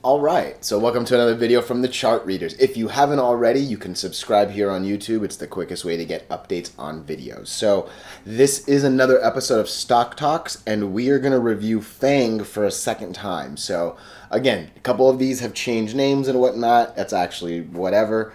Alright, so welcome to another video from the Chart Readers. If you haven't already, you can subscribe here on YouTube. It's the quickest way to get updates on videos. So this is another episode of Stock Talks, and we are going to review FAANG for a second time. So again, a couple of these have changed names and whatnot. That's actually whatever.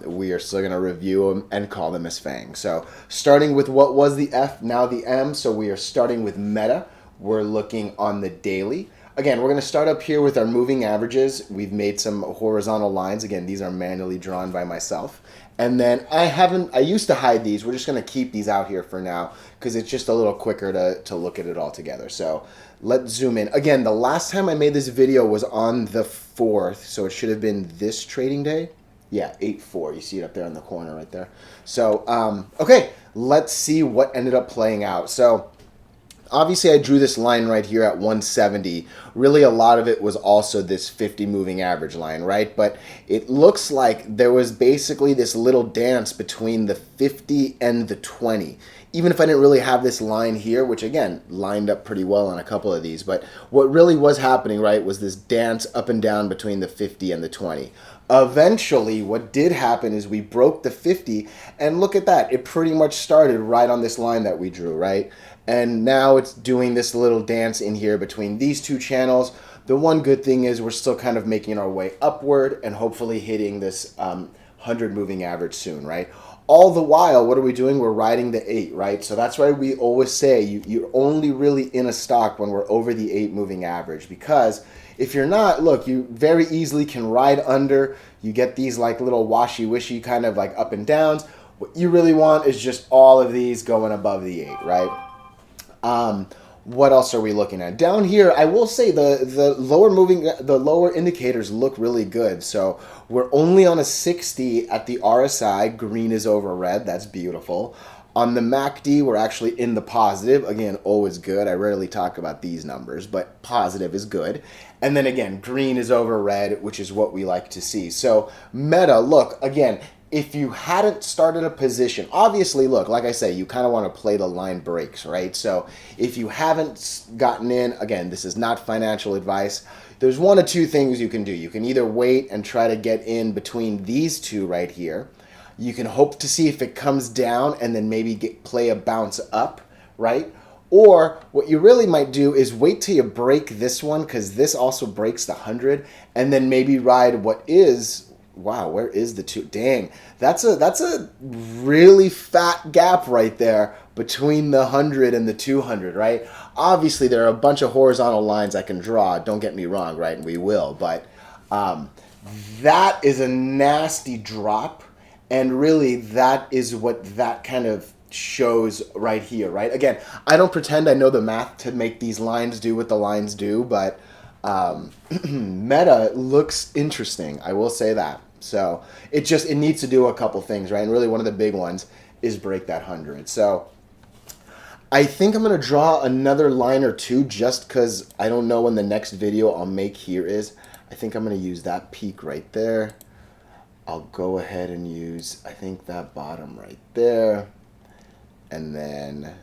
We are still going to review them and call them as FAANG. So starting with what was the F, now the M. So we are starting with Meta. We're looking on the daily. Again, we're going to start up here with our moving averages. We've made some horizontal lines. Again, these are manually drawn by myself. And then I used to hide these. We're just going to keep these out here for now because it's just a little quicker to look at it all together. So let's zoom in. Again, the last time I made this video was on the 4th, so it should have been this trading day. Yeah, 8-4. You see it up there in the corner right there. So, okay, let's see what ended up playing out. So obviously, I drew this line right here at 170. Really, a lot of it was also this 50 moving average line, right? But it looks like there was basically this little dance between the 50 and the 20. Even if I didn't really have this line here, which again, lined up pretty well on a couple of these. But what really was happening, right, was this dance up and down between the 50 and the 20. Eventually, what did happen is we broke the 50, and look at that. It pretty much started right on this line that we drew, right? And now it's doing this little dance in here between these two channels. The one good thing is we're still kind of making our way upward and hopefully hitting this 100 moving average soon, right? All the while, what are we doing? We're riding the 8, right? So that's why we always say you're only really in a stock when we're over the 8 moving average, because if you're not, look, you very easily can ride under. You get these like little washy-wishy kind of like up and downs. What you really want is just all of these going above the 8, right? What else are we looking at? Down here, I will say the lower indicators look really good. So we're only on a 60 at the RSI. Green is over red. That's beautiful. On the MACD, we're actually in the positive. Again, always good. I rarely talk about these numbers, but positive is good. And then again, green is over red, which is what we like to see. So Meta, look, again, if you hadn't started a position, obviously, look, like I say, you kind of want to play the line breaks, right? So if you haven't gotten in, again, this is not financial advice. There's one of two things you can do. You can either wait and try to get in between these two right here. You can hope to see if it comes down and then maybe play a bounce up, right? Or what you really might do is wait till you break this one, because this also breaks the 100, and then maybe ride what is... Wow, where is the 2? Dang, that's a really fat gap right there between the 100 and the 200, right? Obviously, there are a bunch of horizontal lines I can draw. Don't get me wrong, right? And we will, but that is a nasty drop, and really that is what that kind of shows right here, right? Again, I don't pretend I know the math to make these lines do what the lines do, but Meta looks interesting, I will say that. So it needs to do a couple things, right? And really one of the big ones is break that 100. So I think I'm going to draw another line or two just because I don't know when the next video I'll make here is. I think I'm going to use that peak right there. I'll go ahead and use, I think, that bottom right there. And then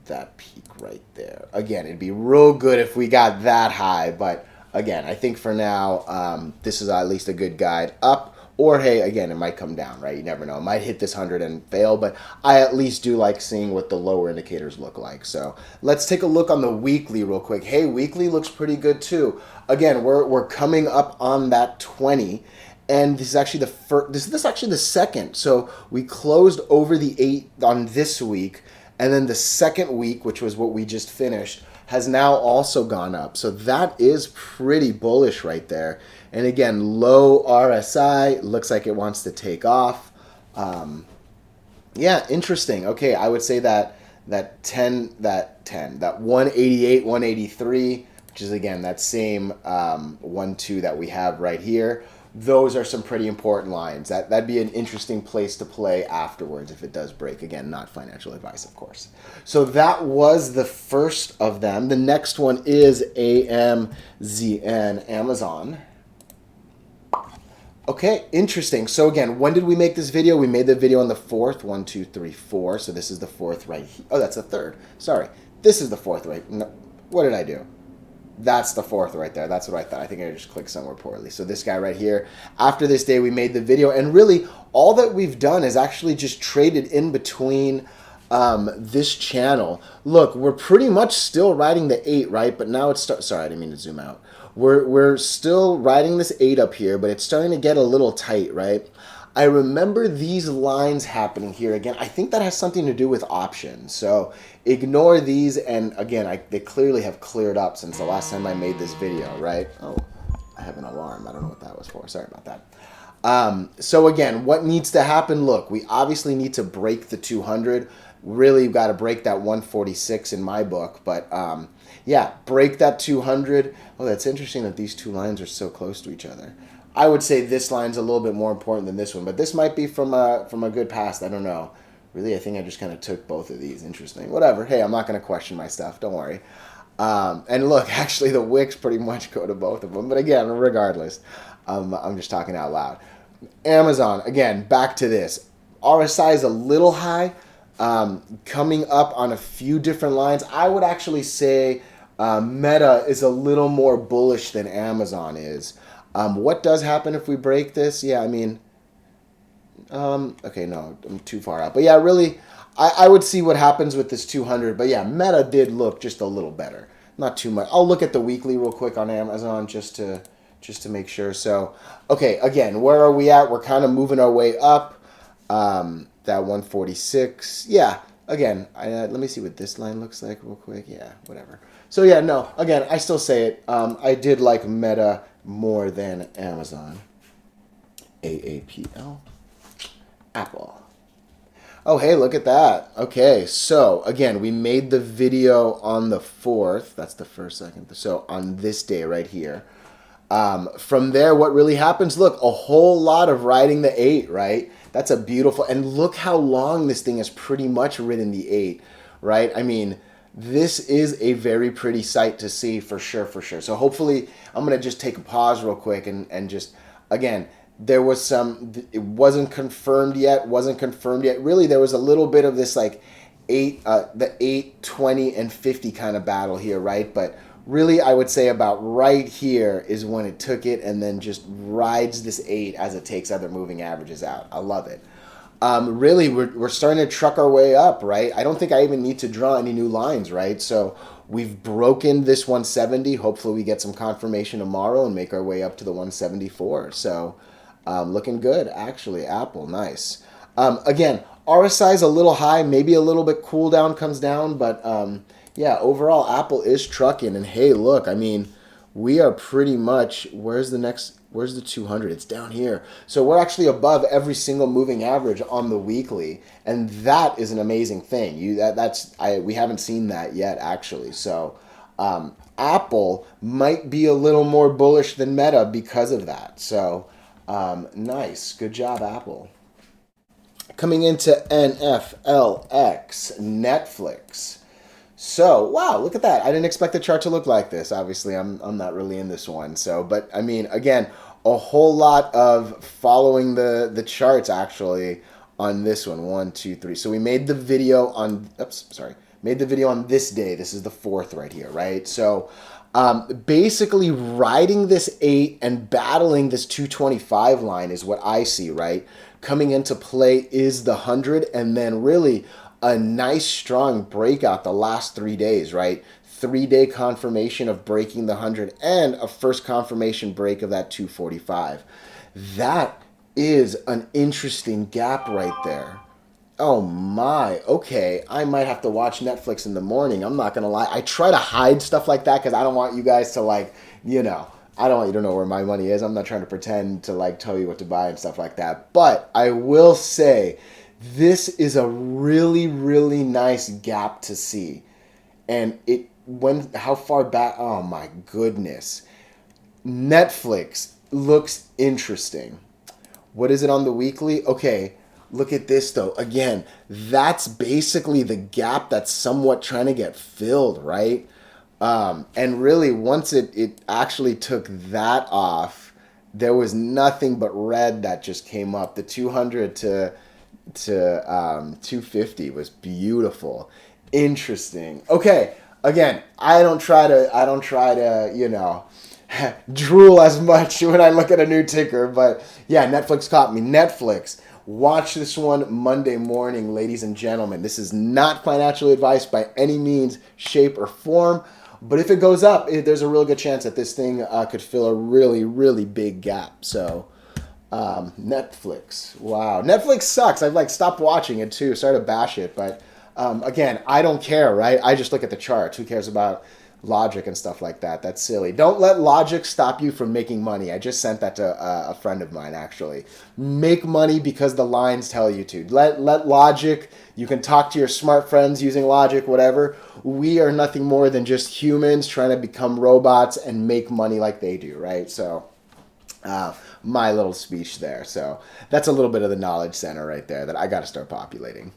that peak right there. Again, it'd be real good if we got that high, but again, I think for now, this is at least a good guide up, or hey, again, it might come down, right? You never know. It might hit this 100 and fail, but I at least do like seeing what the lower indicators look like. So let's take a look on the weekly real quick. Hey, weekly looks pretty good too. Again, we're coming up on that 20. And this is actually the first, this is actually the second. So we closed over the 8 on this week. And then the second week, which was what we just finished, has now also gone up. So that is pretty bullish right there. And again, low RSI. Looks like it wants to take off. Yeah, interesting. Okay, I would say that 188, 183, which is again that same 1-2 that we have right here. Those are some pretty important lines. That'd be an interesting place to play afterwards if it does break. Again, not financial advice, of course. So that was the first of them. The next one is AMZN, Amazon. Okay, interesting. So again, when did we make this video? We made the video on the 4th. 1, 2, 3, 4. So this is the 4th right here. Oh, that's the 3rd. Sorry. This is the 4th right. No, what did I do? That's the fourth right there. That's what I thought. I think I just clicked somewhere poorly. So this guy right here, after this day, we made the video. And really, all that we've done is actually just traded in between this channel. Look, we're pretty much still riding the 8, right? But now it's... Sorry, I didn't mean to zoom out. We're still riding this 8 up here, but it's starting to get a little tight, right? I remember these lines happening here again. I think that has something to do with options. So ignore these. And again, they clearly have cleared up since the last time I made this video, right? Oh, I have an alarm. I don't know what that was for. Sorry about that. So again, what needs to happen? Look, we obviously need to break the 200. Really, you've got to break that 146 in my book. But yeah, break that 200. Oh, that's interesting that these two lines are so close to each other. I would say this line's a little bit more important than this one, but this might be from a good past. I don't know. Really, I think I just kind of took both of these. Interesting. Whatever. Hey, I'm not going to question my stuff. Don't worry. And look, actually, the wicks pretty much go to both of them. But again, regardless, I'm just talking out loud. Amazon, again, back to this. RSI is a little high, coming up on a few different lines. I would actually say Meta is a little more bullish than Amazon is. What does happen if we break this? Yeah, I mean, okay, no, I'm too far out. But yeah, really, I would see what happens with this 200. But yeah, Meta did look just a little better. Not too much. I'll look at the weekly real quick on Amazon just to make sure. So, okay, again, where are we at? We're kind of moving our way up. That 146. Yeah, again, let me see what this line looks like real quick. Yeah, whatever. So yeah, no, again, I still say it. I did like Meta more than Amazon. AAPL. Apple. Oh, hey, look at that. Okay, so again, we made the video on the 4th. That's the first, second. So on this day right here. From there, what really happens? Look, a whole lot of riding the 8, right? That's a beautiful, and look how long this thing has pretty much ridden the 8, right? I mean, this is a very pretty sight to see for sure, for sure. So hopefully, I'm going to just take a pause real quick and just, again, there was some, it wasn't confirmed yet. Really, there was a little bit of this like the 8, 20, and 50 kind of battle here, right? But really, I would say about right here is when it took it and then just rides this 8 as it takes other moving averages out. I love it. Really, we're starting to truck our way up, right? I don't think I even need to draw any new lines, right? So we've broken this 170. Hopefully we get some confirmation tomorrow and make our way up to the 174. So looking good, actually. Apple, nice. Again, RSI is a little high. Maybe a little bit cool down comes down, but yeah, overall, Apple is trucking. And hey, look, I mean, we are pretty much, where's the 200? It's down here. So we're actually above every single moving average on the weekly. And that is an amazing thing. We haven't seen that yet, actually. So Apple might be a little more bullish than Meta because of that. So nice. Good job, Apple. Coming into NFLX, Netflix. So, wow, look at that. I didn't expect the chart to look like this. Obviously, I'm not really in this one. So, but I mean, again, a whole lot of following the charts actually on this one. 1, 2, 3. So we made the video on, made the video on this day. This is the 4th right here, right? So basically riding this 8 and battling this 225 line is what I see, right? Coming into play is the 100, and then really a nice strong breakout the last 3 days, right? 3-day confirmation of breaking the 100 and a first confirmation break of that 245. That is an interesting gap right there. Oh my, okay. I might have to watch Netflix in the morning. I'm not going to lie. I try to hide stuff like that because I don't want you guys to like, you know, I don't want you to know where my money is. I'm not trying to pretend to like tell you what to buy and stuff like that. But I will say this is a really, really nice gap to see. And how far back? Oh my goodness. Netflix looks interesting. What is it on the weekly? Okay, look at this though. Again, that's basically the gap that's somewhat trying to get filled, right? And really, once it actually took that off, there was nothing but red that just came up. The 200 to 250 was beautiful. Interesting. Okay. again, I don't try to, you know, drool as much when I look at a new ticker, but yeah, Netflix caught me. Netflix. Watch this one Monday morning, ladies and gentlemen. This is not financial advice by any means, shape, or form. But if it goes up, there's a real good chance that this thing could fill a really, really big gap. So, Netflix. Wow. Netflix sucks. I've like stopped watching it too. Sorry to bash it. But again, I don't care, right? I just look at the charts. Who cares about logic and stuff like that? That's silly. Don't let logic stop you from making money. I just sent that to a friend of mine, actually. Make money because the lines tell you to. Let logic, you can talk to your smart friends using logic, whatever. We are nothing more than just humans trying to become robots and make money like they do, right? So, my little speech there. So, that's a little bit of the knowledge center right there that I got to start populating.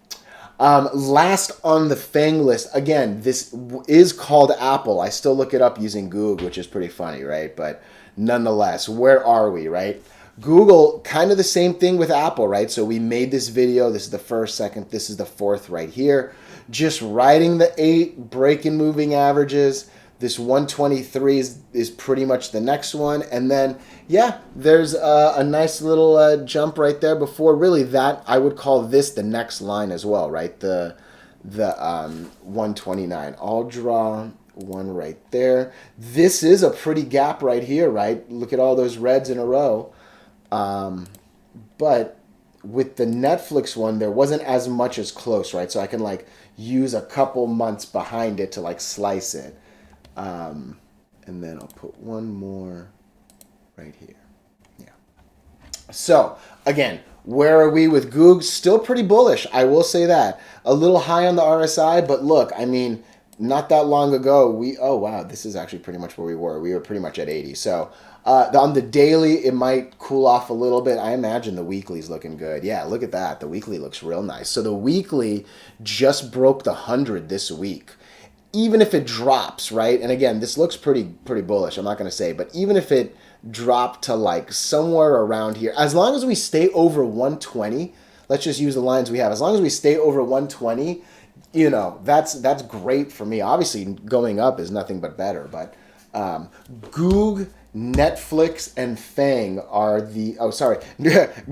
Last on the FAANG list, again, this is called Apple. I still look it up using GOOG, which is pretty funny, right? But nonetheless, where are we, right? Google, kind of the same thing with Apple, right? So we made this video. This is the first, second, this is the fourth right here. Just riding the 8, breaking moving averages. This 123 is pretty much the next one. And then, yeah, there's a nice little jump right there before. Really, that I would call this the next line as well, right? The 129. I'll draw one right there. This is a pretty gap right here, right? Look at all those reds in a row. But with the Netflix one, there wasn't as much as close, right? So I can like use a couple months behind it to like slice it. And then I'll put one more right here. Yeah. So again, where are we with GOOG? Still pretty bullish. I will say that. A little high on the RSI, but look, I mean, not that long ago, oh wow, this is actually pretty much where we were. We were pretty much at 80. So on the daily, it might cool off a little bit. I imagine the weekly's looking good. Yeah, look at that. The weekly looks real nice. So the weekly just broke the 100 this week. Even if it drops, right? And again, this looks pretty bullish. I'm not going to say, but even if it dropped to like somewhere around here, as long as we stay over 120, let's just use the lines we have. As long as we stay over 120, you know, that's great for me. Obviously, going up is nothing but better. But GOOG, Netflix, and FAANG are the,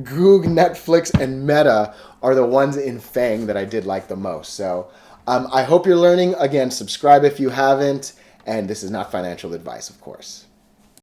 GOOG, Netflix, and Meta are the ones in FAANG that I did like the most. So I hope you're learning. Again, subscribe if you haven't. And this is not financial advice, of course.